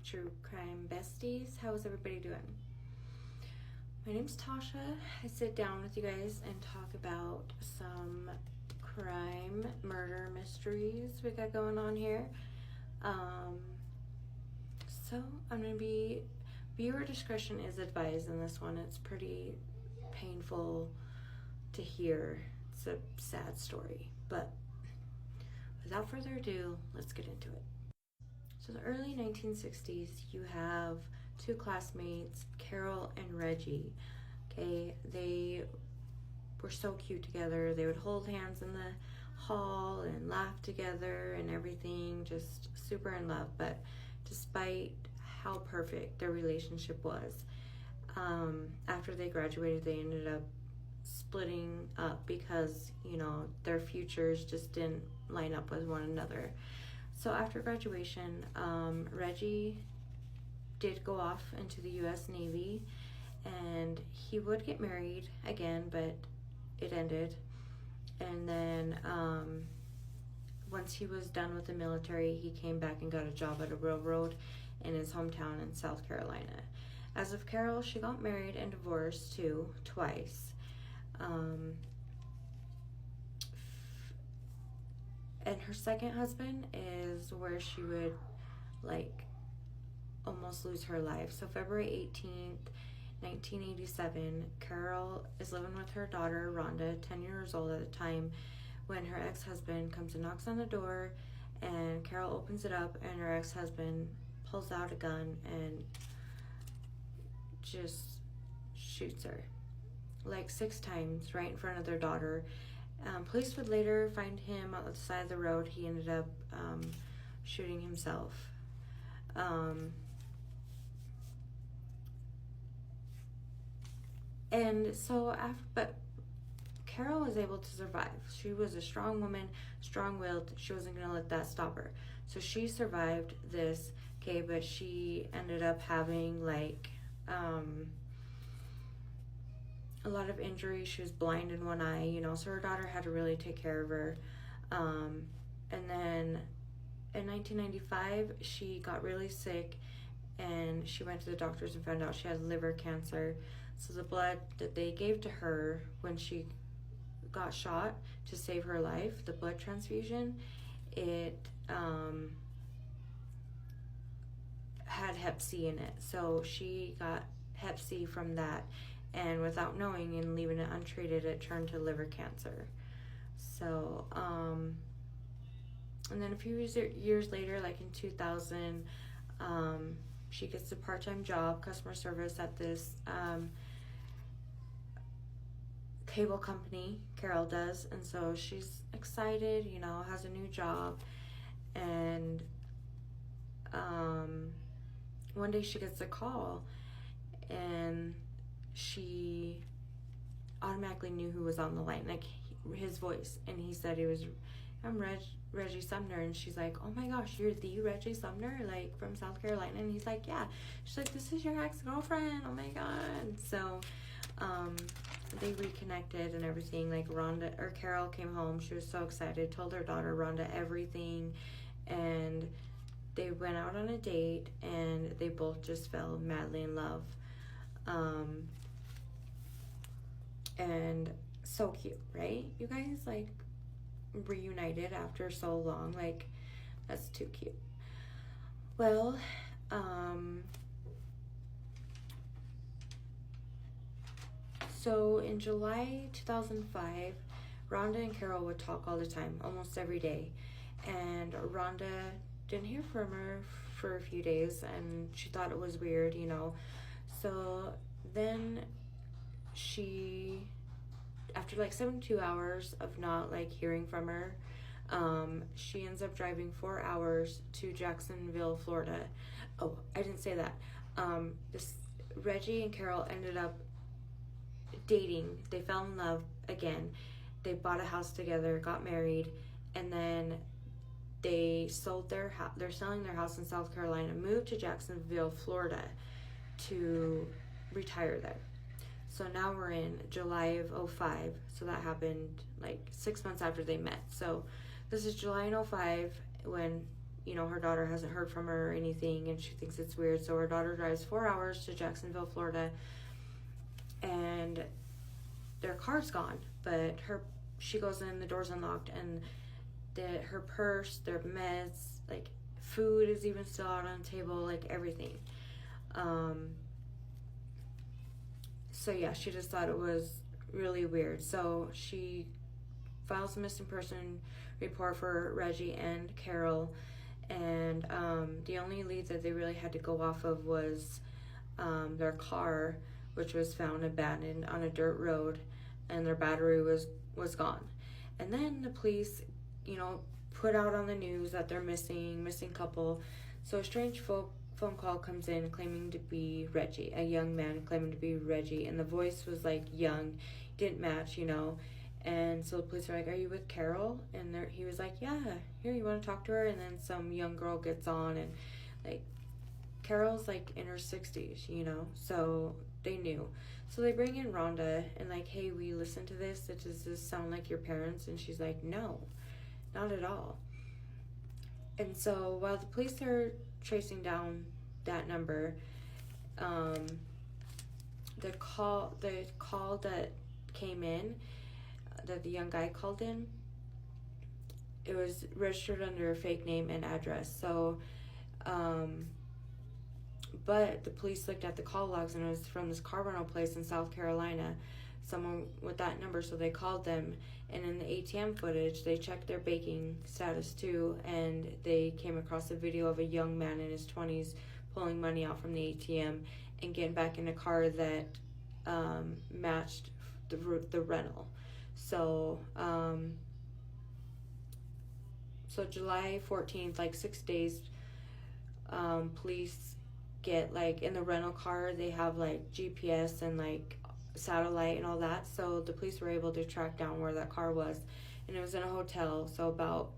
True Crime Besties. How is everybody doing? My name's Tasha. I sit down with you guys and talk about some crime, murder mysteries we got going on here. So I'm going to be, viewer discretion is advised in this one. It's pretty painful to hear. It's a sad story, but without further ado, let's get into it. So the early 1960s, you have two classmates, Carol and Reggie. Okay, they were so cute together. They would hold hands in the hall and laugh together and everything, just super in love. But despite how perfect their relationship was, after they graduated, they ended up splitting up because, you know, their futures just didn't line up with one another. So after graduation, Reggie did go off into the U.S. Navy, and he would get married again, but it ended. And then once he was done with the military, he came back and got a job at a railroad in his hometown in South Carolina. As of Carol, she got married and divorced too, twice. And her second husband is where she would like almost lose her life. So February 18th, 1987, Carol is living with her daughter, Rhonda, 10 years old at the time, when her ex-husband comes and knocks on the door, and Carol opens it up, and her ex-husband pulls out a gun and just shoots her like 6 times right in front of their daughter. Police would later find him on the side of the road. He ended up shooting himself. And so but Carol was able to survive. She was a strong woman, strong-willed. She wasn't going to let that stop her. So she survived this, okay, but she ended up having like a lot of injuries. She was blind in one eye, you know, so her daughter had to really take care of her. And then in 1995, she got really sick, and she went to the doctors and found out she had liver cancer. So the blood that they gave to her when she got shot to save her life, the blood transfusion, it had Hep C in it. So she got Hep C from that, and without knowing and leaving it untreated, it turned to liver cancer. So and then a few years later, like in 2000, she gets a part-time job, customer service, at this cable company. Carol does, and so she's excited, you know, has a new job. And one day she gets a call, and she automatically knew who was on the line, like his voice, and he said I'm Reggie Sumner. And she's like, oh my gosh, you're the Reggie Sumner, like from South Carolina? And he's like, yeah. She's like, this is your ex-girlfriend, oh my god. So they reconnected and everything. Like Carol came home, she was so excited, told her daughter Rhonda everything, and they went out on a date, and they both just fell madly in love. And so cute, right? You guys, like, reunited after so long. Like, that's too cute. Well, so in July 2005, Rhonda and Carol would talk all the time, almost every day. And Rhonda didn't hear from her for a few days, and she thought it was weird, you know. So then she, after like 72 hours of not like hearing from her, she ends up driving 4 hours to Jacksonville, Florida. Oh, I didn't say that. Reggie and Carol ended up dating. They fell in love again. They bought a house together, got married, and then they sold their house. They're selling their house in South Carolina, moved to Jacksonville, Florida to retire there. So now we're in July of 2005. So that happened like 6 months after they met. So this is July in 2005 when her daughter hasn't heard from her or anything, and she thinks it's weird. So her daughter drives 4 hours to Jacksonville, Florida, and their car's gone. But she goes in, the door's unlocked, and her purse, their meds, like food is even still out on the table, like everything. So yeah, she just thought it was really weird. So she files a missing person report for Reggie and Carol, and the only lead that they really had to go off of was their car, which was found abandoned on a dirt road, and their battery was gone. And then the police, put out on the news that they're missing couple. So a strange phone call comes in claiming to be Reggie, a young man claiming to be Reggie, and the voice was like young, didn't match, And so the police are like, "Are you with Carol?" And he was like, "Yeah, here, you want to talk to her?" And then some young girl gets on, and like Carol's like in her 60s, so they knew. So they bring in Rhonda and like, "Hey, we listened to this. Does this sound like your parents?" And she's like, "No, not at all." And so while the police are tracing down that number, the call that came in, that the young guy called in, it was registered under a fake name and address. So, but the police looked at the call logs, and it was from this car rental place in South Carolina, someone with that number. So they called them, and in the ATM footage, they checked their banking status too, and they came across a video of a young man in his 20s pulling money out from the ATM and getting back in a car that matched the rental. So, so July 14th, like 6 days, police get, like, in the rental car, they have, like, GPS and, like, satellite and all that. So the police were able to track down where that car was. And it was in a hotel. So about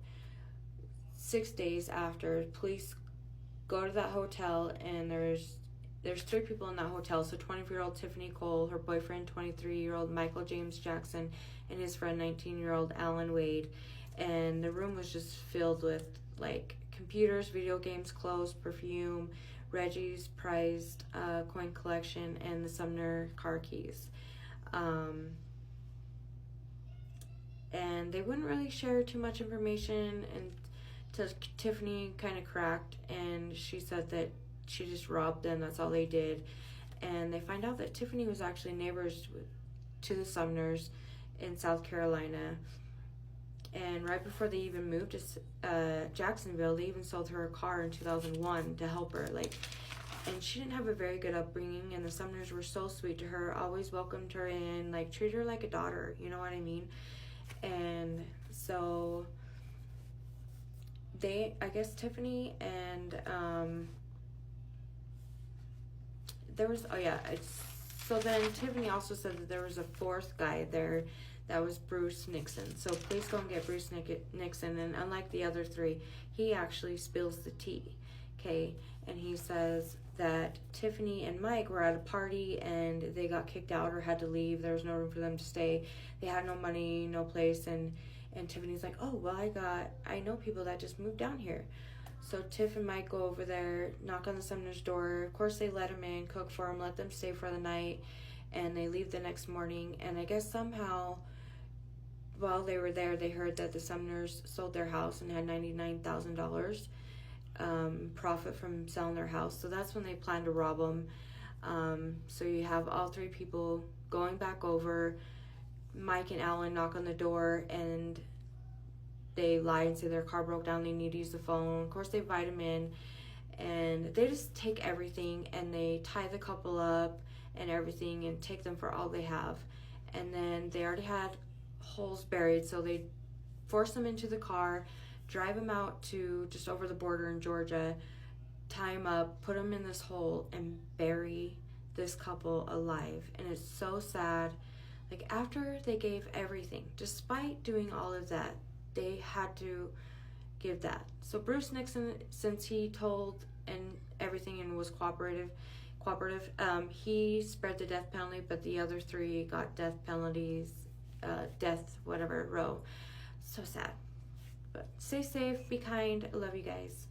6 days after, police go to that hotel, and there's 3 people in that hotel. So 24-year-old Tiffany Cole, her boyfriend, 23-year-old Michael James Jackson, and his friend, 19-year-old Alan Wade. And the room was just filled with, like, computers, video games, clothes, perfume, Reggie's prized coin collection, and the Sumner car keys. And they wouldn't really share too much information until Tiffany kind of cracked, and she said that she just robbed them. That's all they did. And they find out that Tiffany was actually neighbors to the Sumners in South Carolina. And right before they even moved to Jacksonville, they even sold her a car in 2001 to help her. And she didn't have a very good upbringing, and the Sumners were so sweet to her, always welcomed her in, like, treated her like a daughter, you know what I mean? And so I guess Tiffany and so then Tiffany also said that there was a 4th guy there. That was Bruce Nixon. So please go and get Bruce Nixon. And unlike the other 3, he actually spills the tea. Okay? And he says that Tiffany and Mike were at a party and they got kicked out or had to leave. There was no room for them to stay. They had no money, no place. And Tiffany's like, "Oh, well, I know people that just moved down here." So Tiff and Mike go over there, knock on the Sumner's door. Of course, they let them in, cook for them, let them stay for the night. And they leave the next morning. And I guess somehow, while they were there, they heard that the Sumners sold their house and had $99,000 profit from selling their house. So that's when they planned to rob them. So you have all 3 people going back over. Mike and Alan knock on the door, and they lie and say their car broke down, they need to use the phone. Of course, they invite them in, and they just take everything, and they tie the couple up and everything and take them for all they have. And then they already had holes buried, so they force them into the car, drive them out to just over the border in Georgia, tie them up, put them in this hole, and bury this couple alive. And it's so sad. Like, after they gave everything, despite doing all of that, they had to give that. So Bruce Nixon, since he told and everything and was cooperative, he spread the death penalty, but the other 3 got death penalties, row. So sad. But stay safe, be kind, I love you guys.